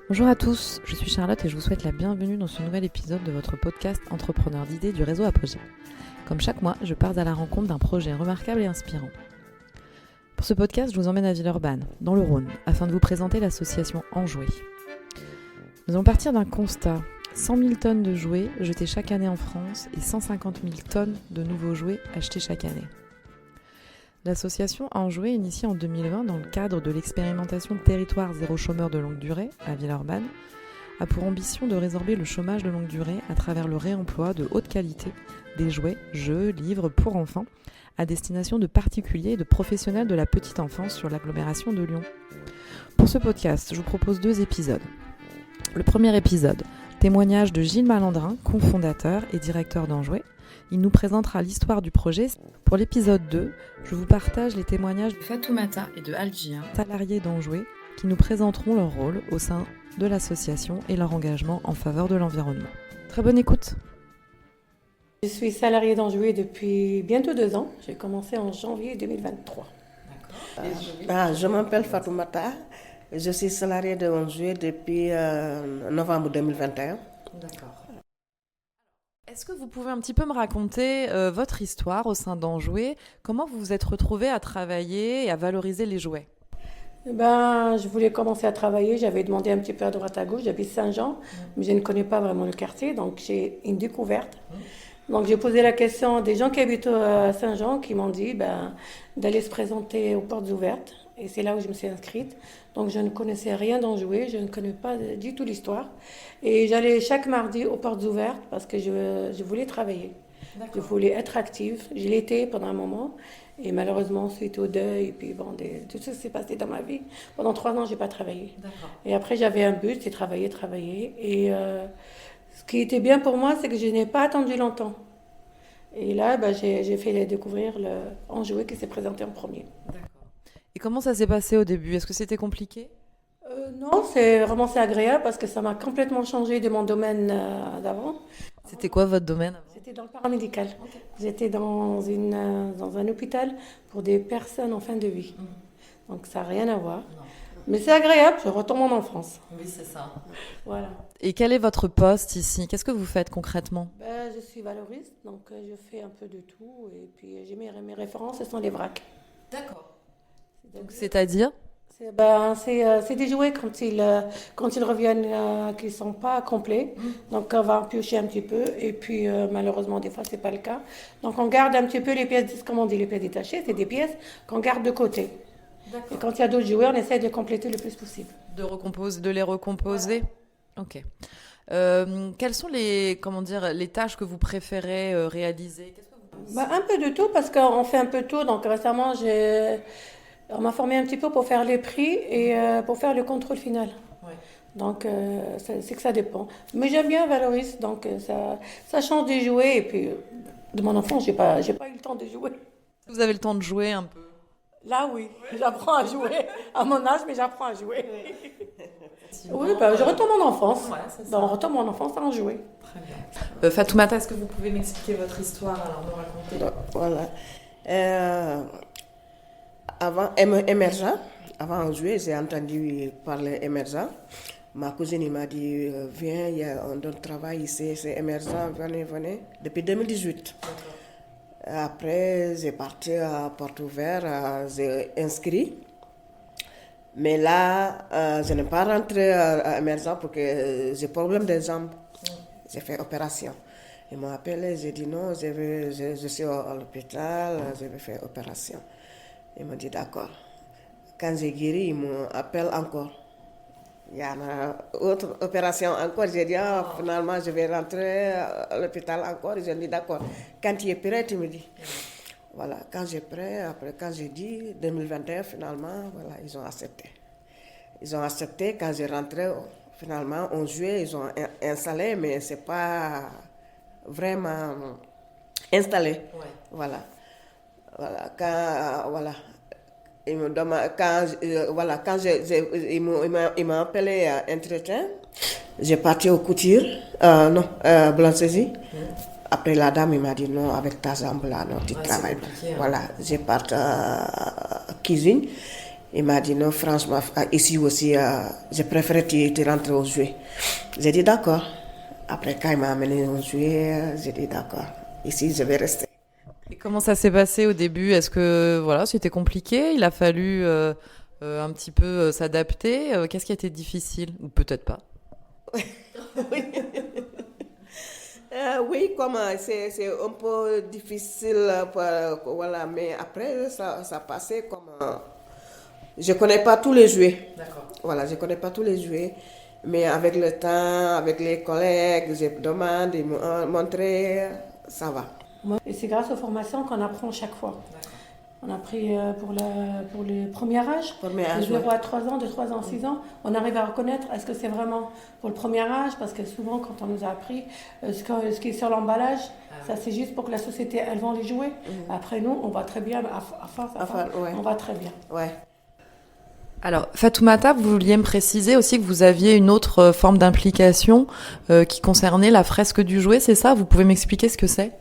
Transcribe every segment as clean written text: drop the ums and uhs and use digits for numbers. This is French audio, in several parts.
Bonjour à tous, je suis Charlotte et je vous souhaite la bienvenue dans ce nouvel épisode de votre podcast Entrepreneur d'idées du réseau Apogée. Comme chaque mois, je pars à la rencontre d'un projet remarquable et inspirant. Pour ce podcast, je vous emmène à Villeurbanne, dans le Rhône, afin de vous présenter l'association Enjoué. Nous allons partir d'un constat. 100 000 tonnes de jouets jetés chaque année en France et 150 000 tonnes de nouveaux jouets achetés chaque année. L'association Enjoué, initiée en 2020 dans le cadre de l'expérimentation Territoire zéro chômeur de longue durée à Villeurbanne, a pour ambition de résorber le chômage de longue durée à travers le réemploi de haute qualité des jouets, jeux, livres pour enfants à destination de particuliers et de professionnels de la petite enfance sur l'agglomération de Lyon. Pour ce podcast, je vous propose 2 épisodes. Le premier épisode, témoignage de Gilles Malandrin, cofondateur et directeur d'Enjoué. Il nous présentera l'histoire du projet. Pour l'épisode 2, je vous partage les témoignages de Fatoumata et de Algia, salariés d'Enjoué, qui nous présenteront leur rôle au sein de l'association et leur engagement en faveur de l'environnement. Très bonne écoute. Je suis salariée d'Enjoué depuis bientôt 2 ans. J'ai commencé en janvier 2023. Je m'appelle Fatoumata. Je suis salariée d'Enjoué depuis novembre 2021. D'accord. Est-ce que vous pouvez un petit peu me raconter votre histoire au sein d'Enjoué? Comment vous vous êtes retrouvée à travailler et à valoriser les jouets? Je voulais commencer à travailler. J'avais demandé un petit peu à droite à gauche. J'habite Saint-Jean, mais je ne connais pas vraiment le quartier. Donc, j'ai une découverte. Donc, j'ai posé la question à des gens qui habitent à Saint-Jean qui m'ont dit d'aller se présenter aux portes ouvertes. Et c'est là où je me suis inscrite. Donc, je ne connaissais rien d'Enjoué. Je ne connais pas du tout l'histoire. Et j'allais chaque mardi aux portes ouvertes parce que je voulais travailler. D'accord. Je voulais être active. Je l'étais pendant un moment. Et malheureusement, suite au deuil, et puis tout ça s'est passé dans ma vie. Pendant 3 ans, je n'ai pas travaillé. D'accord. Et après, j'avais un but, c'est travailler. Et ce qui était bien pour moi, c'est que je n'ai pas attendu longtemps. Et là, j'ai fait découvrir le Enjoué qui s'est présenté en premier. D'accord. Et comment ça s'est passé au début? Est-ce que c'était compliqué? Non, c'est agréable parce que ça m'a complètement changé de mon domaine d'avant. C'était quoi votre domaine? C'était dans le paramédical. Okay. J'étais dans un hôpital pour des personnes en fin de vie. Donc ça n'a rien à voir. Non. Mais c'est agréable, je retombe en enfance. Oui, c'est ça. Voilà. Et quel est votre poste ici? Qu'est-ce que vous faites concrètement? Je suis valoriste, donc je fais un peu de tout. Et puis j'ai mes références, ce sont les vracs. D'accord. Donc, c'est-à-dire? C'est des jouets quand ils reviennent qui ne sont pas complets. Donc on va en piocher un petit peu. Et puis malheureusement, des fois, ce n'est pas le cas. Donc on garde un petit peu les pièces, comme on dit, les pièces détachées. C'est des pièces qu'on garde de côté. D'accord. Et quand il y a d'autres jouets, on essaie de les compléter le plus possible. De les recomposer. Voilà. Ok. Quelles sont les tâches que vous préférez réaliser? Qu'est-ce que vous un peu de tout, parce qu'on fait un peu de tout. Donc récemment, on m'a formé un petit peu pour faire les prix et pour faire le contrôle final. Ouais. Donc, c'est que ça dépend. Mais j'aime bien Valoris, donc ça change des jouets. Et puis, de mon enfance, j'ai pas eu le temps de jouer. Vous avez le temps de jouer un peu? Là, oui. J'apprends à jouer. À mon âge, mais j'apprends à jouer. Oui, je retombe en enfance. Ouais, c'est ça. On retombe en enfance à en jouer. Très bien. Fatoumata, est-ce que vous pouvez m'expliquer votre histoire, alors me raconter? Voilà. Avant avant Enjoué, j'ai entendu parler émergent. Ma cousine m'a dit viens, on donne travail ici, c'est émergent, venez, depuis 2018. Après, j'ai parti à porte ouverte, j'ai inscrit. Mais là, je n'ai pas rentré à émergent parce que j'ai problème des jambes. J'ai fait opération. Ils m'ont appelé, j'ai dit non, je suis à l'hôpital, je vais faire opération. Ils m'ont dit d'accord. Quand j'ai guéri, ils m'appellent encore. Il y a une autre opération encore. J'ai dit, finalement, je vais rentrer à l'hôpital encore. Ils ont dit d'accord. Quand tu es prêt, tu me dis. Voilà, quand j'ai prêt, après quand j'ai dit 2021, finalement, voilà, ils ont accepté. Ils ont accepté. Quand j'ai rentré, finalement, on jouait, ils ont installé, mais ce n'est pas vraiment installé. Ouais. Voilà. Ils m'ont appelé à entretien. J'ai parti au couture, blancaisie. Après, la dame m'a dit non, avec ta jambe là, non, tu travailles pas. Voilà, j'ai parti à cuisine. Il m'a dit non, franchement, ici aussi, je préfère tu rentres au jouet. J'ai dit d'accord. Après, quand il m'a amené au jouet, j'ai dit d'accord. Ici, je vais rester. Et comment ça s'est passé au début? Est-ce que voilà, c'était compliqué? Il a fallu un petit peu s'adapter. Qu'est-ce qui a été difficile? Ou peut-être pas? Oui. Oui, c'est un peu difficile, voilà, mais après, ça passait comme... je ne connais pas tous les jouets. D'accord. Voilà, je ne connais pas tous les jouets, mais avec le temps, avec les collègues, je demande, ils m'ont montré, ça va. Et c'est grâce aux formations qu'on apprend chaque fois. D'accord. On a pris pour le premier âge, de 0 à 3 ans, de 3 ans à 6 ans, on arrive à reconnaître est-ce que c'est vraiment pour le premier âge, parce que souvent quand on nous a appris ce qui est sur l'emballage, ça c'est juste pour que la société elle vend les jouets. Après nous, on va très bien, à force, on va très bien. Ouais. Alors, Fatoumata, vous vouliez me préciser aussi que vous aviez une autre forme d'implication qui concernait la fresque du jouet, c'est ça? Vous pouvez m'expliquer ce que c'est?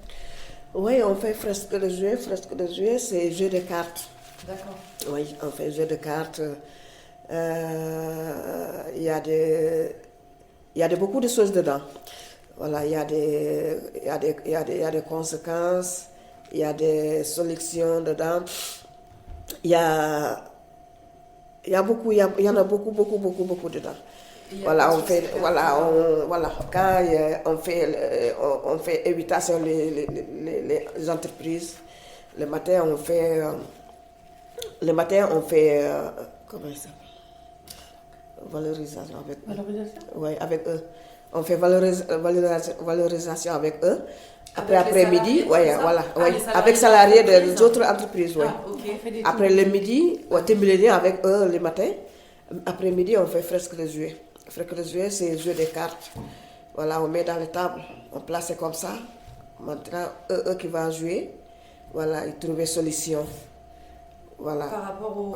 Oui, on fait fresque de jouet. Fresque de jouet, c'est jeu de cartes. D'accord. Oui, on fait jeu de cartes. Il y a beaucoup de choses dedans. Voilà, il y a des conséquences, il y a des solutions dedans. Il y en a beaucoup dedans. Voilà, quand on fait invitation les entreprises. Le matin, on fait comment ça s'appelle? Valorisation avec eux. Valorisation? Oui, avec eux. On fait valorisation avec eux. Après-midi, voilà, avec salariés des autres entreprises, oui. Ah, okay. Après le midi, on termine avec eux le matin. Après-midi, on fait fresque de jouet. Fresque de jouet, c'est jeu de cartes. Voilà, on met dans les tables, on place comme ça. Maintenant, eux qui vont jouer, voilà, ils trouvent solution. Voilà. Par rapport au...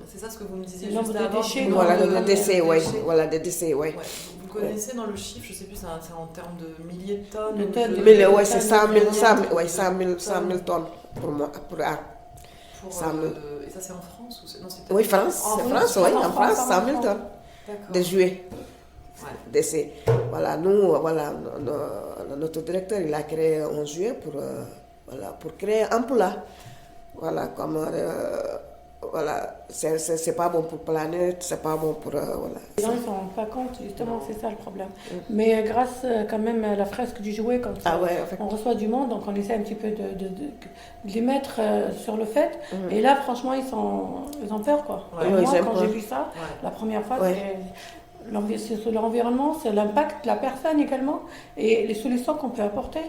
C'est ça ce que vous me disiez juste avant. Voilà, des décès, oui. Voilà, des décès, oui. Vous connaissez dans le chiffre, je ne sais plus, c'est en termes de milliers de tonnes. Oui, c'est 100 000 tonnes pour moi. Et ça, c'est en France ou non, oui, France. En France, 100 000 tonnes de jouets. Ouais. Décès. Voilà, notre directeur, il a créé un jouet pour créer un emploi. Voilà, comme c'est pas bon pour la planète, c'est pas bon pour voilà. Les gens ne s'en rendent pas compte, justement, c'est ça le problème. Mais grâce quand même à la fresque du jouet, comme ça, on reçoit du monde, donc on essaie un petit peu de les mettre sur le fait. Et là, franchement, ils ont peur, quoi. Ouais, moi, quand j'ai vu ça, la première fois, c'est sur l'environnement, c'est l'impact de la personne également, et les solutions qu'on peut apporter,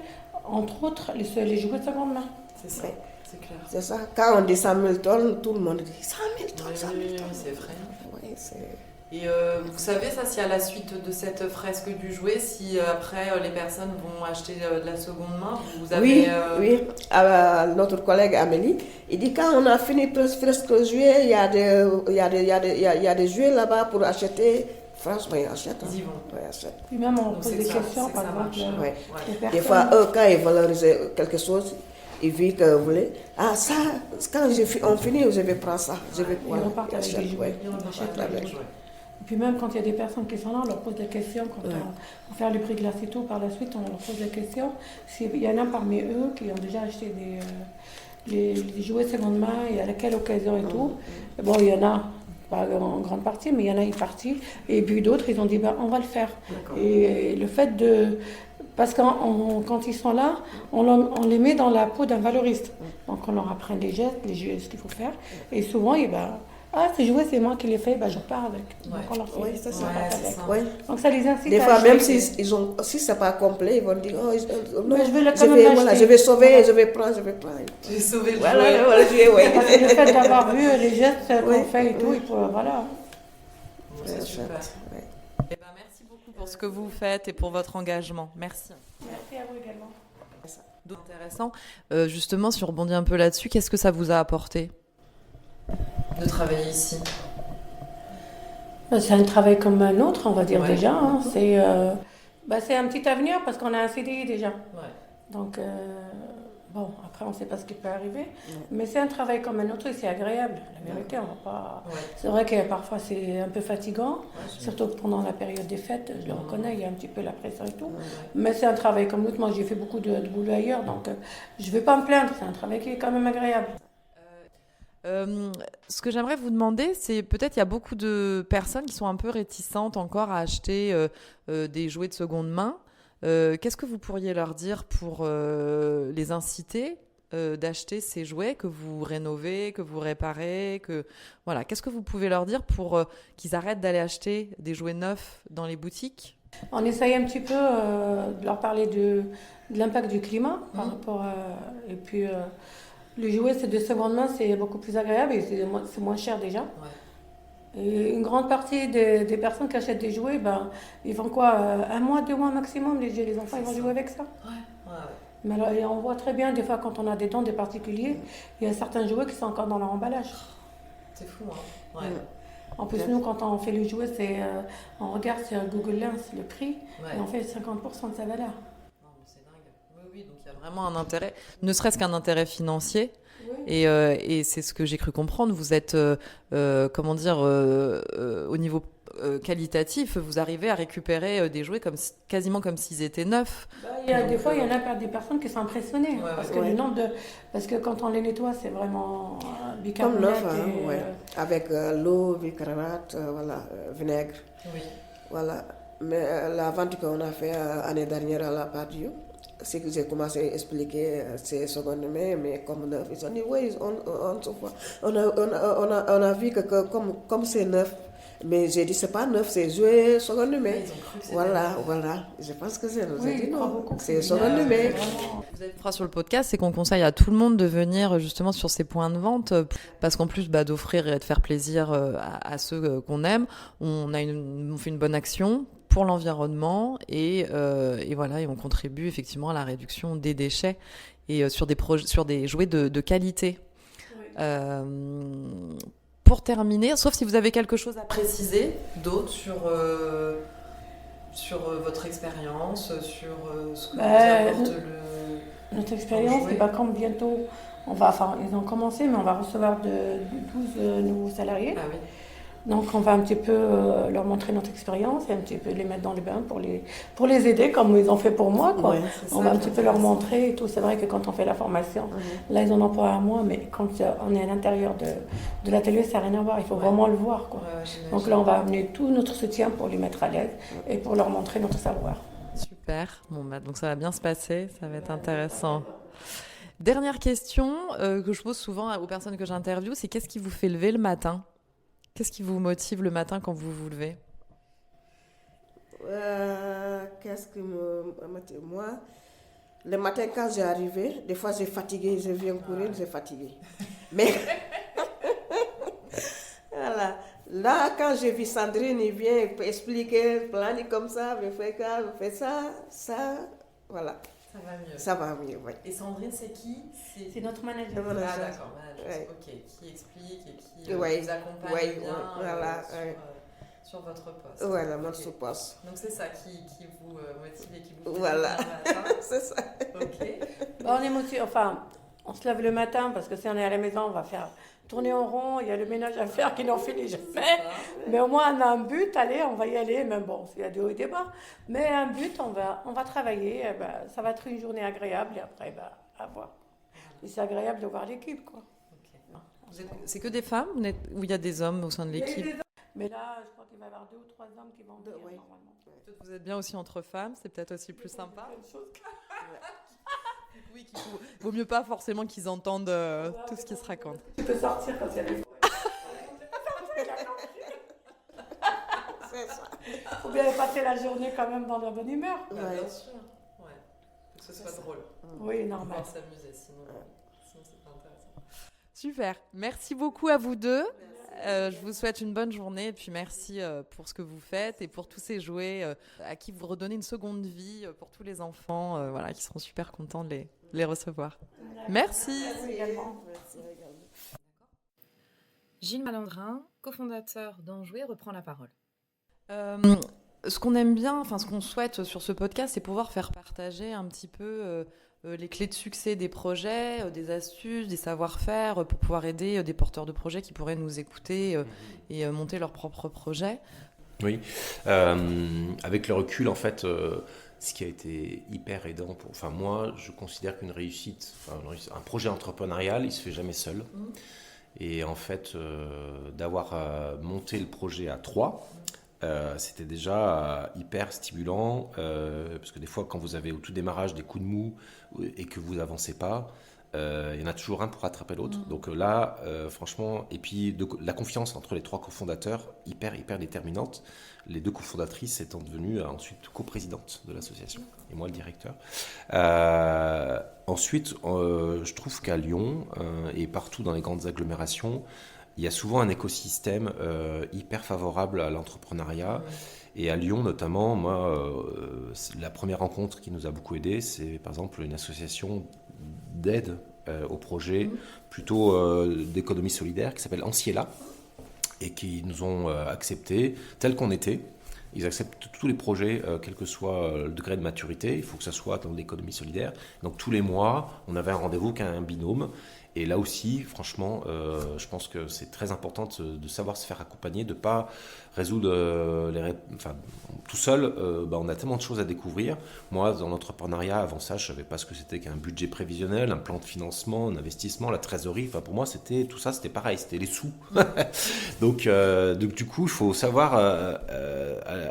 entre autres, les jouets de seconde main. C'est ça. C'est clair. C'est ça. Quand on dit 100 000 tonnes, tout le monde dit 100 000 tonnes, 100 000 tonnes. C'est vrai. Oui, c'est... Et vous savez, ça, si à la suite de cette fresque du jouet, si après les personnes vont acheter de la seconde main, vous avez... Oui. Notre collègue Amélie, il dit quand on a fini fresque jouet, il y a des jouets là-bas pour acheter. Franchement, ils achètent. Ils y vont. Oui, ils achètent. Puis même on pose des questions, par exemple. Des fois, eux, quand ils valorisent quelque chose, ils disent que vous voulez. Ah, ça, quand on finit, je vais prendre ça. Ils repartent avec des jouets. Et puis même quand il y a des personnes qui sont là, on leur pose des questions. Quand on fait le prix glace et tout, par la suite, on leur pose des questions. S'il y en a parmi eux qui ont déjà acheté des jouets seconde main et à quelle occasion et tout, bon, il y en a, pas en grande partie, mais il y en a une partie. Et puis d'autres, ils ont dit, on va le faire. Et le fait de... Parce que quand ils sont là, on les met dans la peau d'un valoriste. Donc on leur apprend les gestes, ce qu'il faut faire. Et souvent, ces jouets, c'est moi qui les fais, je repars avec. Donc on leur fait c'est ça. Donc ça les incite des fois, même si c'est pas complet, ils vont dire, non, je vais sauver, je vais prendre. J'ai sauvé le jouet. Voilà, Parce que le fait d'avoir vu les gestes qu'on fait et tout, voilà. C'est super. Merci beaucoup pour ce que vous faites et pour votre engagement. Merci. Merci à vous également. Intéressant. Justement, si on rebondit un peu là-dessus, qu'est-ce que ça vous a apporté de travailler ici? C'est un travail comme un autre, on va dire déjà. Hein. C'est un petit avenir parce qu'on a un CDI déjà. Donc, Bon, après, on ne sait pas ce qui peut arriver. Mais c'est un travail comme un autre et c'est agréable. La vérité, on va pas... Ouais. C'est vrai que parfois, c'est un peu fatigant. Ouais, Surtout pendant la période des fêtes. Je le reconnais, il y a un petit peu la pression et tout. Ouais. Mais c'est un travail comme l'autre. Moi, j'ai fait beaucoup de boulot ailleurs. Donc, je ne vais pas me plaindre. C'est un travail qui est quand même agréable. Ce que j'aimerais vous demander, c'est peut-être il y a beaucoup de personnes qui sont un peu réticentes encore à acheter des jouets de seconde main. Qu'est-ce que vous pourriez leur dire pour les inciter d'acheter ces jouets que vous rénovez, que vous réparez, voilà. Qu'est-ce que vous pouvez leur dire pour qu'ils arrêtent d'aller acheter des jouets neufs dans les boutiques? On essaye un petit peu de leur parler de l'impact du climat par rapport à... Et puis, les jouets, c'est de seconde main, c'est beaucoup plus agréable et c'est moins cher déjà. Ouais. Et une grande partie des personnes qui achètent des jouets, ben, ils vont quoi, 1 mois, 2 mois maximum, les enfants, ils vont jouer avec ça. Ouais. Mais alors, et on voit très bien, des fois, quand on a des dons des particuliers, il y a certains jouets qui sont encore dans leur emballage. C'est fou, hein? Ouais. En plus, nous, quand on fait les jouets, on regarde sur Google Lens le prix et on fait 50% de sa valeur. Non, mais c'est dingue. Oui, donc il y a vraiment un intérêt, ne serait-ce qu'un intérêt financier. Oui. Et c'est ce que j'ai cru comprendre. Vous êtes, comment dire, au niveau qualitatif, vous arrivez à récupérer des jouets quasiment comme s'ils étaient neufs. Des fois, il y en a des personnes qui sont impressionnées. Parce que le nombre de... Parce que quand on les nettoie, c'est vraiment bicarbonate. Comme neuf, avec l'eau, bicarbonate, vinaigre. Oui. Voilà. Mais la vente qu'on a fait l'année dernière à la Pardieu, c'est que j'ai commencé à expliquer ces secondes mains, mais comme neuf, ils ont dit oui, on a vu que comme c'est neuf, mais j'ai dit c'est pas neuf, c'est joué seconde main. Voilà. Je pense que c'est neuf. Oui, c'est seconde main. Vous avez une phrase sur le podcast, c'est qu'on conseille à tout le monde de venir justement sur ces points de vente, parce qu'en plus d'offrir et de faire plaisir à ceux qu'on aime, on fait une bonne action pour l'environnement et voilà, et on contribue effectivement à la réduction des déchets et sur des jouets de qualité. Oui. Pour terminer, sauf si vous avez quelque chose à préciser d'autre sur votre expérience, sur ce que vous apporte notre expérience, c'est pas comme bientôt ils ont commencé, mais on va recevoir de 12 nouveaux salariés. Ah oui. Donc on va un petit peu leur montrer notre expérience et un petit peu les mettre dans les bains pour les aider comme ils ont fait pour moi, quoi. Ouais, on va un petit peu leur montrer et tout. C'est vrai que quand on fait la formation, là ils en ont pour 1 mois, mais quand on est à l'intérieur de l'atelier, ça n'a rien à voir. Il faut vraiment le voir, quoi. Donc là on va amener tout notre soutien pour les mettre à l'aise et pour leur montrer notre savoir. Super. Bon, donc ça va bien se passer, ça va être intéressant. Dernière question que je pose souvent aux personnes que j'interviewe, c'est qu'est-ce qui vous fait lever le matin ? Qu'est-ce qui vous motive le matin quand vous vous levez ? Qu'est-ce qui me motive ? Moi, le matin quand j'ai arrivé, des fois j'ai fatigué, je viens courir, j'ai fatigué. Mais voilà. Là, quand j'ai vu Sandrine, il vient expliquer, planer comme ça, je fais ça, voilà. Ça va mieux, oui. Et Sandrine, c'est qui ? C'est notre manager. Ah d'accord, manager. Ok, qui explique et qui vous accompagne bien sur votre poste. Voilà, notre poste. Donc c'est ça qui vous motive et qui vous fait voilà, c'est ça. Ok. On est motivé, on se lève le matin parce que si on est à la maison, on va faire tourner en rond, il y a le ménage à faire qui n'en finit jamais. Mais au moins, on a un but, allez, on va y aller, même bon, il y a des hauts et des bas. Mais un but, on va travailler, ça va être une journée agréable et après, à voir. Et c'est agréable de voir l'équipe, quoi. Okay. C'est que des femmes ou il y a des hommes au sein de l'équipe ? Mais là, je crois qu'il va y avoir 2 ou 3 hommes qui vont venir normalement. Peut-être que vous êtes bien aussi entre femmes, c'est peut-être aussi plus sympa. Oui, vaut mieux pas forcément qu'ils entendent tout ce qui se raconte. Tu peux sortir quand il y a des... C'est ça. Il faut bien passer la journée quand même dans la bonne humeur. Bien sûr. Ouais. Faut que ce soit drôle. Oui, normal. On va s'amuser, sinon c'est pas intéressant. Super. Merci beaucoup à vous deux. Je vous souhaite une bonne journée et puis merci pour ce que vous faites et pour tous ces jouets à qui vous redonnez une seconde vie pour tous les enfants qui seront super contents de les recevoir. Merci. Merci également. Gilles Malandrin, cofondateur d'Enjouer, reprend la parole. Ce qu'on aime bien, ce qu'on souhaite sur ce podcast, c'est pouvoir faire partager un petit peu les clés de succès des projets, des astuces, des savoir-faire pour pouvoir aider des porteurs de projets qui pourraient nous écouter et monter leur propre projet. Oui, avec le recul, en fait, ce qui a été hyper aidant enfin moi, je considère qu'une réussite, un projet entrepreneurial, il se fait jamais seul. Et en fait, d'avoir monté le projet à 3, c'était déjà hyper stimulant, parce que des fois, quand vous avez au tout démarrage des coups de mou et que vous avancez pas, il y en a toujours un pour rattraper l'autre. Donc là, franchement, et puis la confiance entre les 3 cofondateurs, hyper déterminante. Les 2 cofondatrices étant devenues ensuite coprésidentes de l'association, et moi le directeur. Ensuite, je trouve qu'à Lyon et partout dans les grandes agglomérations, il y a souvent un écosystème hyper favorable à l'entrepreneuriat. Et à Lyon notamment, moi, la première rencontre qui nous a beaucoup aidé, c'est par exemple une association d'aide au projet, plutôt d'économie solidaire, qui s'appelle Anciela, et qui nous ont acceptés tels qu'on était. Ils acceptent tous les projets, quel que soit le degré de maturité. Il faut que ça soit dans l'économie solidaire. Donc tous les mois, on avait un rendez-vous qu'un binôme. Et là aussi, franchement, je pense que c'est très important de savoir se faire accompagner, de ne pas résoudre tout seul. On a tellement de choses à découvrir. Moi, dans l'entrepreneuriat, avant ça, je ne savais pas ce que c'était qu'un budget prévisionnel, un plan de financement, un investissement, la trésorerie. Enfin, pour moi, tout ça, c'était pareil, c'était les sous. Donc, du coup, il faut savoir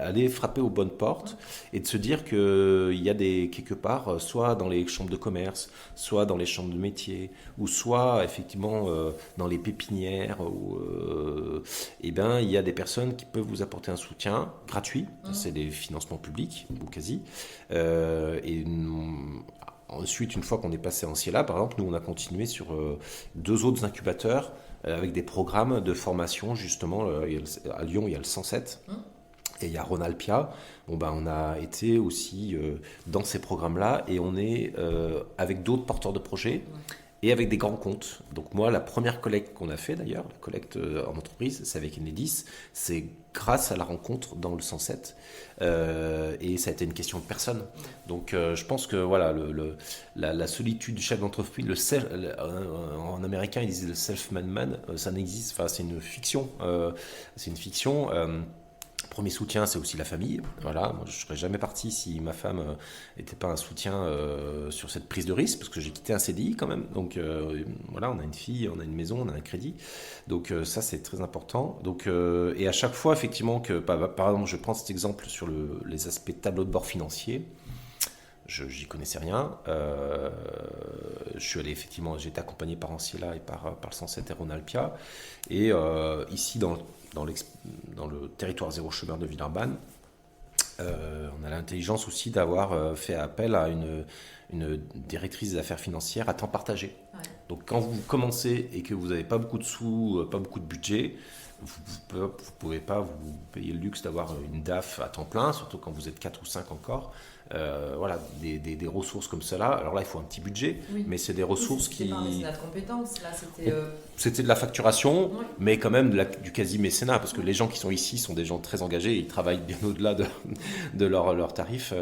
aller frapper aux bonnes portes et de se dire qu'il y a quelque part, soit dans les chambres de commerce, soit dans les chambres de métier, ou soit effectivement dans les pépinières où il y a des personnes qui peuvent vous apporter un soutien gratuit, c'est des financements publics ou quasi, et ensuite une fois qu'on est passé en Ciela, par exemple, nous on a continué sur 2 autres incubateurs avec des programmes de formation justement. À Lyon il y a le 107 et il y a Rhône-Alpia. On a été aussi dans ces programmes-là et on est avec d'autres porteurs de projets et avec des grands comptes. Donc moi, la première collecte qu'on a fait d'ailleurs, la collecte en entreprise, c'est avec Enedis, c'est grâce à la rencontre dans le 107, et ça a été une question de personne. Donc je pense que voilà, la solitude du chef d'entreprise, en américain ils disent le self-made man, ça n'existe, enfin c'est une fiction, Premier soutien, c'est aussi la famille. Voilà, moi, je ne serais jamais parti si ma femme n'était pas un soutien sur cette prise de risque, parce que j'ai quitté un CDI quand même. Donc voilà, on a une fille, on a une maison, on a un crédit. Donc ça, c'est très important. Donc, et à chaque fois, effectivement, par exemple, je prends cet exemple sur les aspects de tableau de bord financier. J'y connaissais rien. Je suis allé effectivement, j'ai été accompagné par Anciela et par le 107 et Rhône-Alpia. Et ici, dans le territoire zéro chômeur de Villeurbanne, on a l'intelligence aussi d'avoir fait appel à une directrice des affaires financières à temps partagé. Ouais. Donc quand vous commencez et que vous n'avez pas beaucoup de sous, pas beaucoup de budget, vous ne pouvez pas vous payer le luxe d'avoir une DAF à temps plein, surtout quand vous êtes 4 ou 5 encore. Voilà, des ressources comme cela. Alors là, il faut un petit budget, mais c'est des ressources qui... C'était pas un mécénat de compétences, là, c'était... C'était de la facturation, mais quand même du quasi-mécénat, parce que les gens qui sont ici sont des gens très engagés, ils travaillent bien au-delà de leurs tarifs,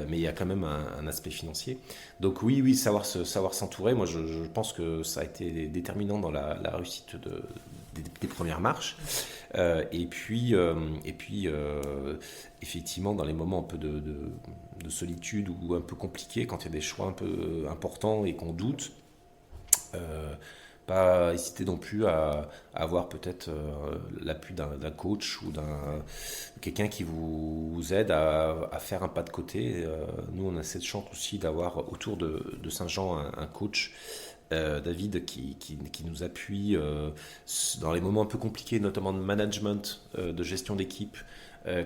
mais il y a quand même un aspect financier. Donc oui, savoir s'entourer, moi je pense que ça a été déterminant dans la réussite des premières marches. Et puis effectivement, dans les moments un peu de solitude ou un peu compliqués, quand il y a des choix un peu importants et qu'on doute, pas hésiter non plus à avoir peut-être l'appui d'un coach ou quelqu'un qui vous aide à faire un pas de côté. Nous, on a cette chance aussi d'avoir autour de Saint-Jean un coach, David, qui nous appuie dans les moments un peu compliqués, notamment de management, de gestion d'équipe,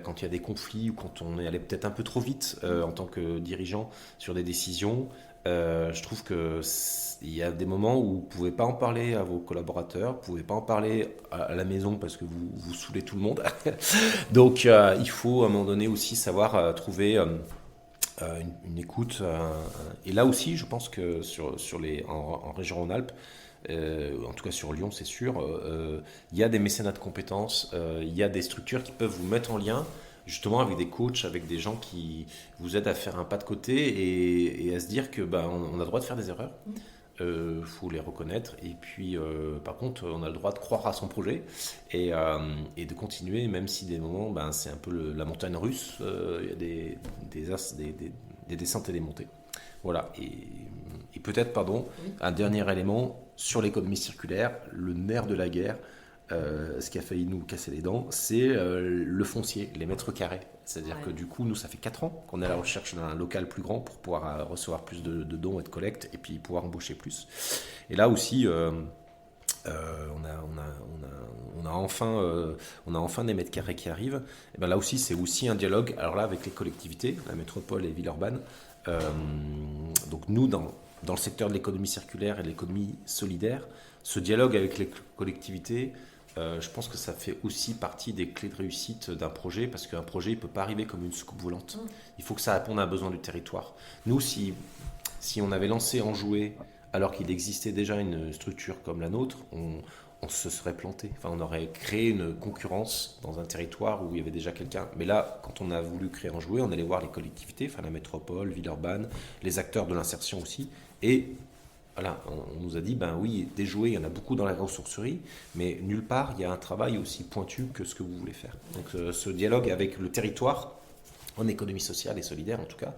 quand il y a des conflits ou quand on est allé peut-être un peu trop vite en tant que dirigeant sur des décisions. Je trouve qu'il y a des moments où vous ne pouvez pas en parler à vos collaborateurs, vous ne pouvez pas en parler à la maison parce que vous saoulez tout le monde. Donc il faut à un moment donné aussi savoir trouver une écoute. Et là aussi, je pense que en région Rhône-Alpes, en tout cas sur Lyon, c'est sûr, il y a des mécénats de compétences, il y a des structures qui peuvent vous mettre en lien justement avec des coachs, avec des gens qui vous aident à faire un pas de côté et à se dire que on a le droit de faire des erreurs. Faut les reconnaître et puis par contre on a le droit de croire à son projet et de continuer même si des moments c'est un peu la montagne russe, il y a des descentes et des montées, voilà. Et peut-être un dernier élément sur l'économie circulaire, le nerf de la guerre, ce qui a failli nous casser les dents, c'est le foncier, les mètres carrés. C'est-à-dire que du coup, nous, ça fait 4 ans qu'on est à la recherche d'un local plus grand pour pouvoir recevoir plus de dons et de collectes et puis pouvoir embaucher plus. Et là aussi, on a enfin des mètres carrés qui arrivent. Et là aussi, c'est aussi un dialogue. Alors là, avec les collectivités, la métropole et Villeurbanne. Donc nous, dans le secteur de l'économie circulaire et de l'économie solidaire, ce dialogue avec les collectivités, je pense que ça fait aussi partie des clés de réussite d'un projet, parce qu'un projet ne peut pas arriver comme une soucoupe volante. Il faut que ça réponde à un besoin du territoire. Nous, si on avait lancé Enjoué alors qu'il existait déjà une structure comme la nôtre, on se serait planté. Enfin, on aurait créé une concurrence dans un territoire où il y avait déjà quelqu'un. Mais là, quand on a voulu créer Enjoué, on allait voir les collectivités, enfin la métropole, Villeurbanne, les acteurs de l'insertion aussi, et voilà, on nous a dit, oui, des jouets, il y en a beaucoup dans la ressourcerie, mais nulle part, il y a un travail aussi pointu que ce que vous voulez faire. Donc ce dialogue avec le territoire, en économie sociale et solidaire en tout cas,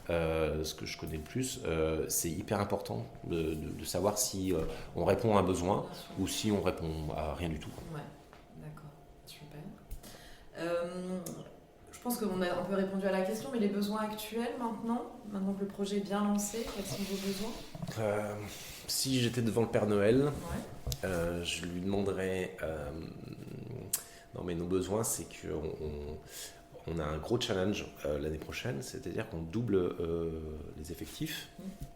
ce que je connais le plus, c'est hyper important de savoir si on répond à un besoin ou si on répond à rien du tout. Ouais, d'accord, super. Je pense qu'on a un peu répondu à la question, mais les besoins actuels maintenant que le projet est bien lancé, quels sont vos besoins ? Si j'étais devant le Père Noël, je lui demanderais... non mais nos besoins, c'est qu'on a un gros challenge l'année prochaine, c'est-à-dire qu'on double les effectifs,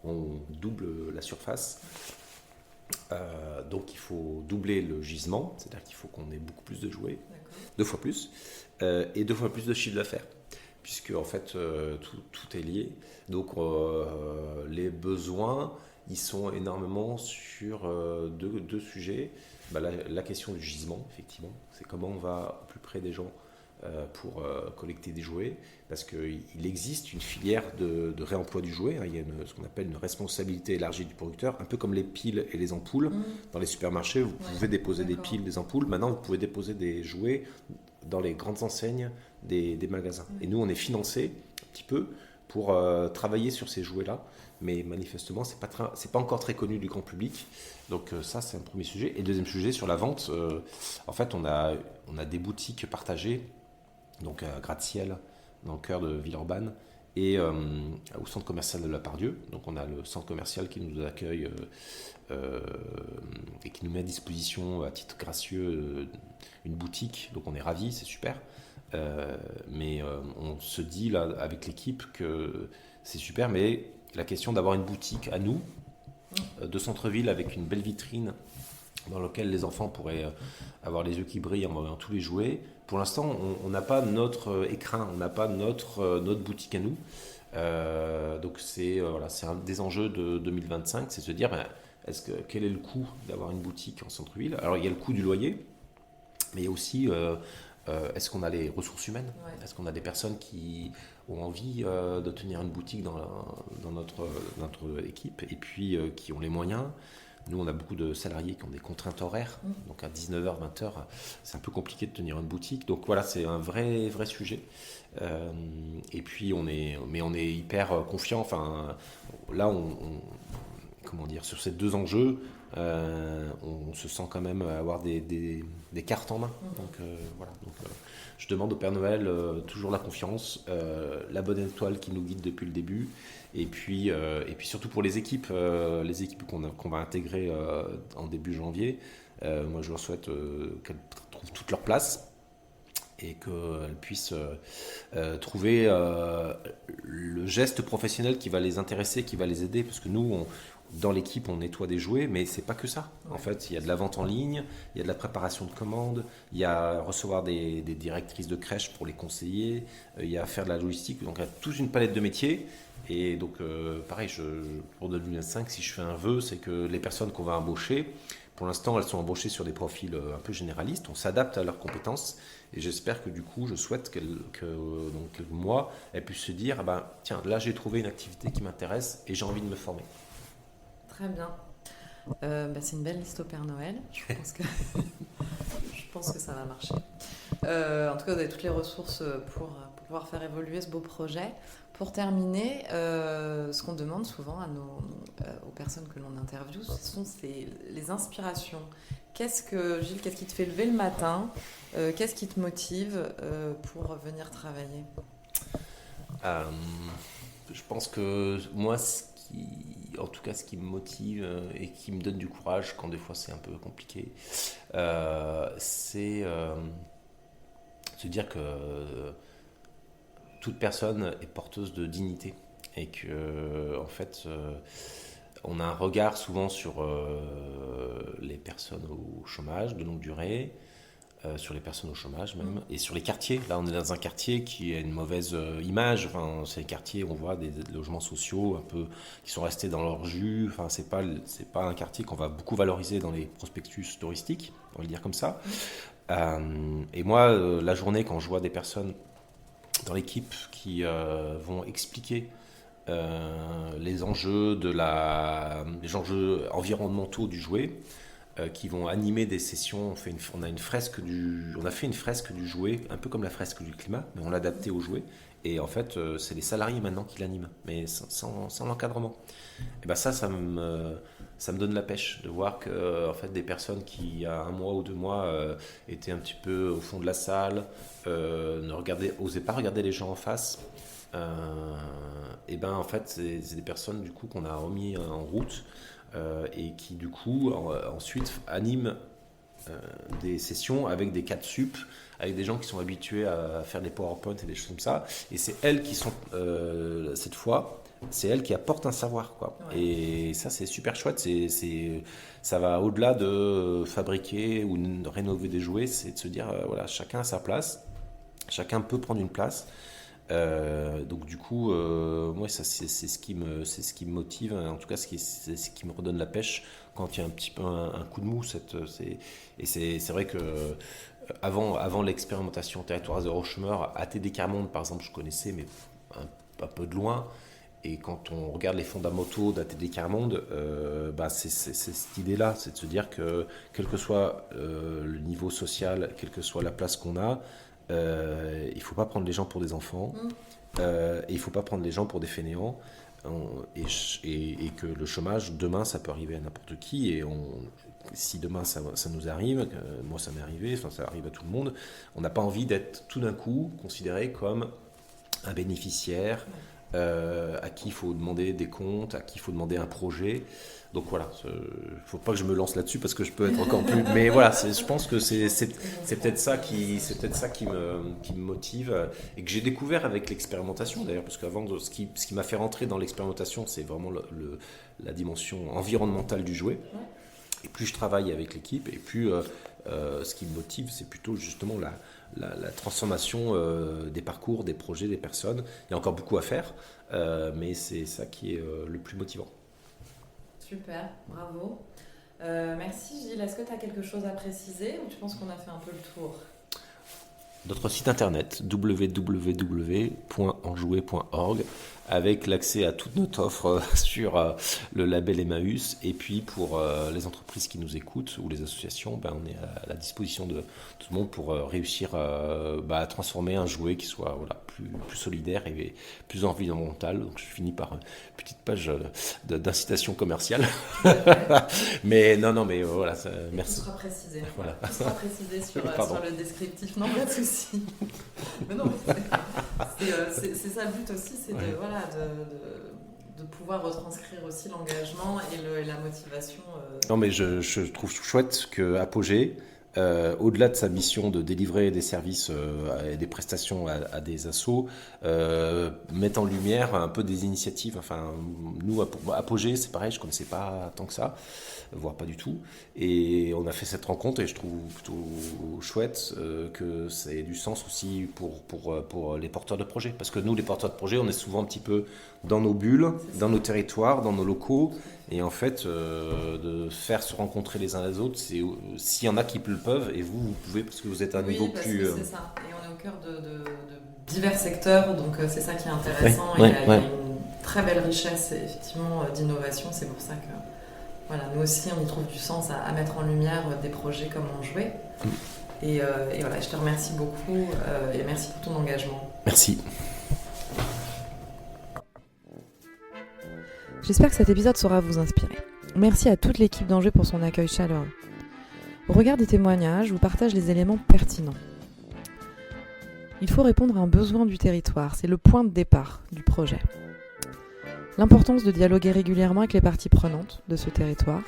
on double la surface. Donc il faut doubler le gisement, c'est-à-dire qu'il faut qu'on ait beaucoup plus de jouets, 2 fois plus, et 2 fois plus de chiffre d'affaires, puisque en fait tout est lié. Donc les besoins, ils sont énormément sur deux sujets. La question du gisement, effectivement, c'est comment on va au plus près des gens pour collecter des jouets, parce qu'il existe une filière de réemploi du jouet, hein. Il y a ce qu'on appelle une responsabilité élargie du producteur, un peu comme les piles et les ampoules. Dans les supermarchés, vous pouvez déposer des piles, des ampoules. Maintenant, vous pouvez déposer des jouets dans les grandes enseignes des magasins. Et nous, on est financé un petit peu pour travailler sur ces jouets-là, mais manifestement, c'est pas encore très connu du grand public. Donc ça, c'est un premier sujet. Et le deuxième sujet, sur la vente, en fait, on a des boutiques partagées, donc à Gratte-Ciel, dans le cœur de Villeurbanne, et au centre commercial de la Pardieu. Donc on a le centre commercial qui nous accueille et qui nous met à disposition à titre gracieux une boutique. Donc on est ravis, c'est super. Mais on se dit là avec l'équipe que c'est super, mais la question d'avoir une boutique à nous, de centre-ville, avec une belle vitrine dans laquelle les enfants pourraient avoir les yeux qui brillent en voyant tous les jouets. Pour l'instant, on n'a pas notre écrin, on n'a pas notre boutique à nous. Donc c'est un des enjeux de 2025, c'est de se dire quel est le coût d'avoir une boutique en centre-ville. Alors il y a le coût du loyer, mais il y a aussi est-ce qu'on a les ressources humaines ? Est-ce qu'on a des personnes qui ont envie de tenir une boutique dans notre équipe, et puis qui ont les moyens ? Nous, on a beaucoup de salariés qui ont des contraintes horaires, donc à 19h, 20h, c'est un peu compliqué de tenir une boutique. Donc voilà, c'est un vrai sujet. Et puis on est hyper confiant. Enfin, là, sur ces 2 enjeux, on se sent quand même avoir des cartes en main. Donc voilà. Donc je demande au Père Noël toujours la confiance, la bonne étoile qui nous guide depuis le début. Et puis surtout pour les équipes qu'on va intégrer en début janvier, moi je leur souhaite qu'elles trouvent toute leur place et qu'elles puissent trouver le geste professionnel qui va les intéresser, qui va les aider, parce que nous, dans l'équipe, on nettoie des jouets, mais c'est pas que ça. En fait, il y a de la vente en ligne, il y a de la préparation de commandes, il y a recevoir des directrices de crèche pour les conseiller, il y a faire de la logistique, donc il y a toute une palette de métiers. Et donc, pareil, pour 2025, si je fais un vœu, c'est que les personnes qu'on va embaucher Pour l'instant, elles sont embauchées sur des profils un peu généralistes. On s'adapte à leurs compétences et j'espère que du coup, je souhaite donc moi, elles puissent se dire, tiens, là j'ai trouvé une activité qui m'intéresse et j'ai envie de me former. Très bien. C'est une belle liste au Père Noël. Je pense que ça va marcher. En tout cas, vous avez toutes les ressources pour pouvoir faire évoluer ce beau projet. Pour terminer, ce qu'on demande souvent aux personnes que l'on interviewe, ce sont les inspirations. Gilles, qu'est-ce qui te fait lever le matin ? Qu'est-ce qui te motive pour venir travailler ? Je pense que moi, ce qui me motive et qui me donne du courage quand des fois c'est un peu compliqué, c'est se dire que toute personne est porteuse de dignité et que en fait on a un regard souvent sur les personnes au chômage de longue durée, sur les personnes au chômage même, et sur les quartiers. Là on est dans un quartier qui a une mauvaise image, c'est les quartiers où on voit des logements sociaux un peu qui sont restés dans leur jus, c'est pas un quartier qu'on va beaucoup valoriser dans les prospectus touristiques, on va le dire comme ça. Et moi la journée quand je vois des personnes dans l'équipe qui vont expliquer les enjeux environnementaux du jouet, qui vont animer des sessions. On a fait une fresque du jouet, un peu comme la fresque du climat, mais on l'a adaptée au jouet. Et en fait, c'est les salariés maintenant qui l'animent, mais sans l'encadrement. Et ça me donne la pêche de voir que en fait, des personnes qui, il y a 1 mois ou 2 mois, étaient un petit peu au fond de la salle, n'osaient pas regarder les gens en face. En fait, c'est des personnes du coup qu'on a remis en route et qui du coup ensuite animent des sessions avec des cadres sup, avec des gens qui sont habitués à faire des PowerPoint et des choses comme ça. Et c'est elles qui sont, cette fois, c'est elles qui apportent un savoir, quoi. Ouais. Et ça, c'est super chouette. Ça va au-delà de fabriquer ou de rénover des jouets. C'est de se dire, voilà, chacun a sa place. Chacun peut prendre une place. Donc du coup, moi, ça, c'est ce qui me motive. En tout cas, c'est ce qui me redonne la pêche quand il y a un petit peu un coup de mou. C'est vrai que avant l'expérimentation Territoire Zéro Chômeur, ATD Quart-Monde, par exemple, je connaissais, mais un peu de loin. Et quand on regarde les fondamentaux d'ATD Quart-Monde, c'est cette idée-là, c'est de se dire que quel que soit le niveau social, quelle que soit la place qu'on a, il ne faut pas prendre les gens pour des enfants, et il ne faut pas prendre les gens pour des fainéants, et que le chômage, demain, ça peut arriver à n'importe qui, et si demain ça nous arrive, moi ça m'est arrivé, ça arrive à tout le monde, on n'a pas envie d'être tout d'un coup considéré comme un bénéficiaire, à qui il faut demander des comptes, à qui il faut demander un projet. Donc voilà, il ne faut pas que je me lance là-dessus parce que je peux être encore plus... Mais voilà, je pense que c'est peut-être ça qui me motive et que j'ai découvert avec l'expérimentation d'ailleurs, parce qu'avant, ce qui m'a fait rentrer dans l'expérimentation, c'est vraiment la dimension environnementale du jouet. Et plus je travaille avec l'équipe, et plus ce qui me motive, c'est plutôt justement la transformation des parcours, des projets, des personnes. Il y a encore beaucoup à faire, mais c'est ça qui est le plus motivant. Super, bravo. Merci Gilles. Est-ce que tu as quelque chose à préciser ou tu penses qu'on a fait un peu le tour ? Notre site internet www.enjouer.org avec l'accès à toute notre offre sur le label Emmaüs, et puis pour les entreprises qui nous écoutent ou les associations, on est à la disposition de tout le monde pour réussir à transformer un jouet qui soit plus solidaire et plus environnemental. Donc je finis par une petite page d'incitation commerciale. Mais voilà, merci. Tout sera précisé. Voilà. Tout sera précisé sur le descriptif. Non, pas de souci. Mais non, c'est ça le but aussi, c'est de pouvoir retranscrire aussi l'engagement et la motivation. Non, mais je trouve chouette que Apogée au-delà de sa mission de délivrer des services et des prestations à des assos, met en lumière un peu des initiatives. Enfin, nous, Apogée, c'est pareil, je ne connaissais pas tant que ça, voire pas du tout. Et on a fait cette rencontre et je trouve plutôt chouette que ça ait du sens aussi pour les porteurs de projets. Parce que nous, les porteurs de projets, on est souvent un petit peu dans nos bulles, dans nos territoires, dans nos locaux. Et en fait, de faire se rencontrer les uns les autres, c'est s'il y en a qui le peuvent, et vous pouvez, parce que vous êtes à un niveau plus... Oui, c'est ça. Et on est au cœur de divers secteurs, donc c'est ça qui est intéressant. Ouais, et il y a ouais. une très belle richesse, effectivement, d'innovation. C'est pour ça que, voilà, nous aussi, on y trouve du sens à mettre en lumière des projets comme Enjoué. Et voilà, je te remercie beaucoup et merci pour ton engagement. Merci. J'espère que cet épisode saura vous inspirer. Merci à toute l'équipe d'Enjoué pour son accueil chaleureux. Au regard des témoignages, je vous partage les éléments pertinents. Il faut répondre à un besoin du territoire, c'est le point de départ du projet. L'importance de dialoguer régulièrement avec les parties prenantes de ce territoire,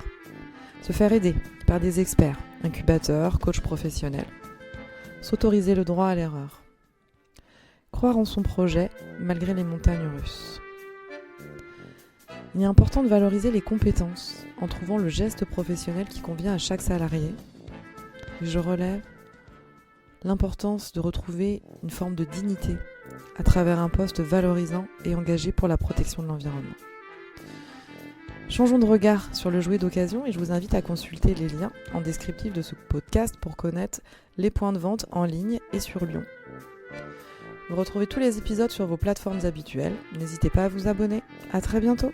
se faire aider par des experts, incubateurs, coachs professionnels, s'autoriser le droit à l'erreur, croire en son projet malgré les montagnes russes. Il est important de valoriser les compétences en trouvant le geste professionnel qui convient à chaque salarié. Et je relève l'importance de retrouver une forme de dignité à travers un poste valorisant et engagé pour la protection de l'environnement. Changeons de regard sur le jouet d'occasion et je vous invite à consulter les liens en descriptif de ce podcast pour connaître les points de vente en ligne et sur Lyon. Vous retrouvez tous les épisodes sur vos plateformes habituelles. N'hésitez pas à vous abonner. À très bientôt.